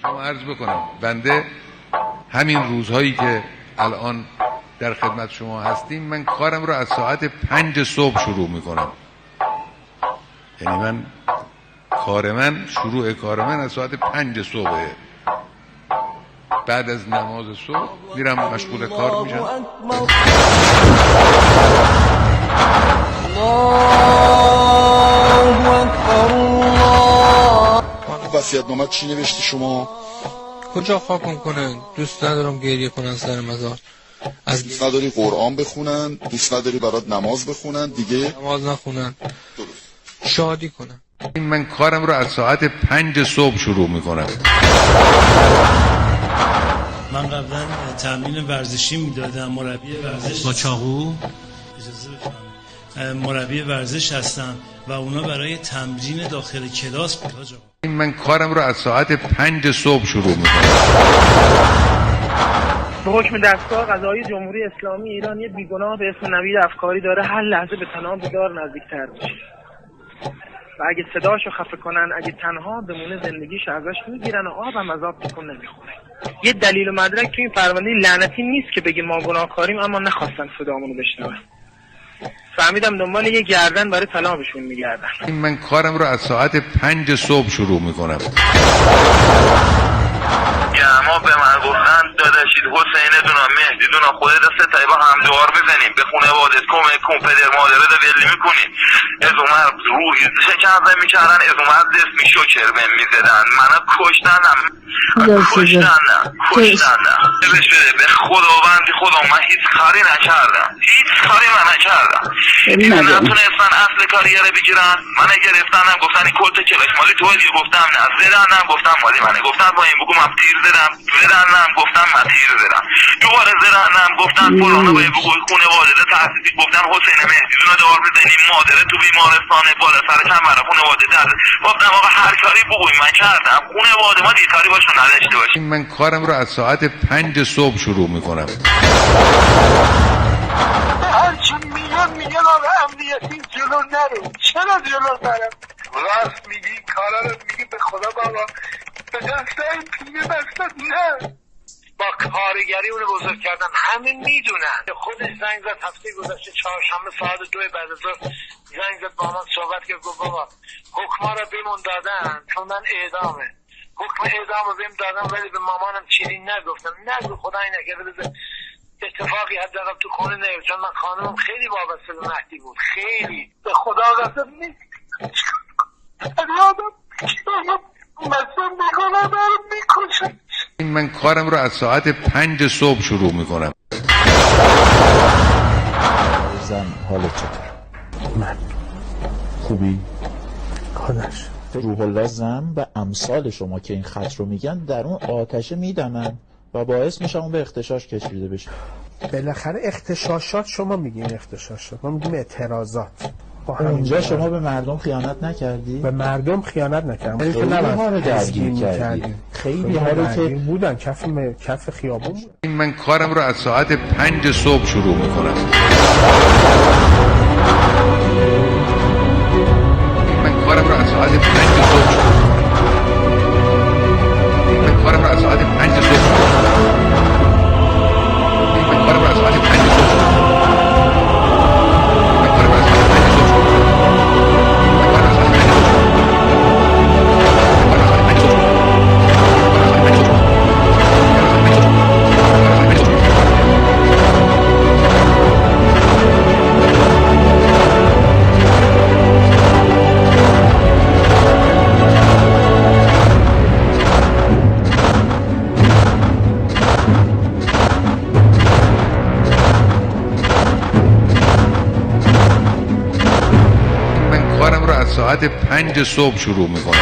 شما عرض بکنم بنده همین روزهایی که الان در خدمت شما هستیم من کارم رو از ساعت 5 صبح شروع میکنم. یعنی شروع کار من از ساعت 5 صبحه. بعد از نماز صبح میرم مشغول کار میشم. وصیت‌نامه چی نوشتی شما؟ کجا خاکم کنن؟ دوست ندارم گریه کنن سر مزار. دوست نداری قرآن بخونن؟ دوست نداری برات نماز بخونن؟ دیگه نماز نخونن، شادی کنن. من کارم رو از ساعت 5 صبح شروع میکنم. من قبلا تمرین ورزشی میدادم، مربی ورزش با چاقو، اجازه بفرمایید، مربی ورزش هستم و اونا برای تمرین داخل کلاس بود. من کارم رو از ساعت 5 صبح شروع میکنم. به حکم دستگاه قضایی جمهوری اسلامی ایران یه بیگناه به اسم نوید افکاری داره هر لحظه به تناب دار نزدیکتر میشه و اگه صداشو خفه کنن، اگه تنها بمونه زندگیش ازش میگیرن و آبم از آب تکون نمیخوره. یه دلیل و مدرک تو این پرونده لعنتی نیست که بگه ما گناهکاریم اما نخواستن صدامونو بشنون. فهمیدم دنبال یه گردن برای طلاقشون میگردن. من کارم رو از ساعت 5 صبح شروع میکنم. اما به من گفتن داداشید حسین دونا مهدی دونا خودت دست تایی با هم دوار بزنیم به خونه وادت کمک کن پدر مادره دا ولی میکنیم. از اومد روحی شکنزه میکردن، از اومد دسمی شکر بهم میزدن، منو کشتنم به خداوندی خدا من هیچ کاری نکردم. من نتونستن اصل کاریره بگیرن. من گرفتنم گفتن این کلت کلش مالی توی گفتم نه، زدنم گفتم مالی منه، گفتن با این بگو من تیر زدنم گفتم من تیر زدم، دوباره زدنم گفتن فلانو باید بگو خونه والده تحصیلی، گفتم حسین مهدی دونه دار بزنیم مادره تو بیمارستانه بالا سرش هم برای خونه والده درد. گفتم آقا هر کاری بگوی من کردم، خونه والده ما دیکاری باشون نداشته باشیم. من کارم رو از ساعت 5 صبح شروع میکنم. هرچی میگن آقا امنیتی جلو نرو. چرا جلو نرم؟ راست میگی، کارا رو میگی، به خدا بابا به دسته این پینه بستن نه. با کارگری اونو بزرگ کردن همه میدونن. خودش زنگ زد هفته گذشته چهارشنبه ساعت 2 بعد از ظهر زنگ زد با من صحبت کرد، گفت بابا حکما رو بهمون دادن چون من اعدامه، حکم اعدام رو بهم دادن ولی به مامانم چیزی نگفتم. نگو خدای نکرده بذار اتفاقی حداقل تو خونه نیفت، چون من خانمم خیلی وابسته به مهدی بود، خیلی به خدا قسم نیست. من کارم رو از ساعت 5 صبح شروع میکنم. زن حالت چطور؟ من خوبی؟ خودش روح الله زن و امثال شما که این خط رو میگن در اون آتشه میدمن و باعث میشه اون به اغتشاش کشیده بشه. بالاخره اغتشاشات شما میگین اغتشاشات، ما میگیم اعتراضات. اونجا شما به مردم خیانت نکردی؟ به مردم خیانت نکردم. خیلی ها رو درگیر کردی. خیلی ها رو که بودن کف خیابون بود. من کارم رو از ساعت 5 صبح شروع میکنم. من کارم رو از ساعت 5 صبح شروع میکنم. من کارم رو از ساعت 5 صبح شروع میکنم. من کارم رو از ساعت 5 صبح شروع میکنم. ساعت 5 صبح شروع میکنم.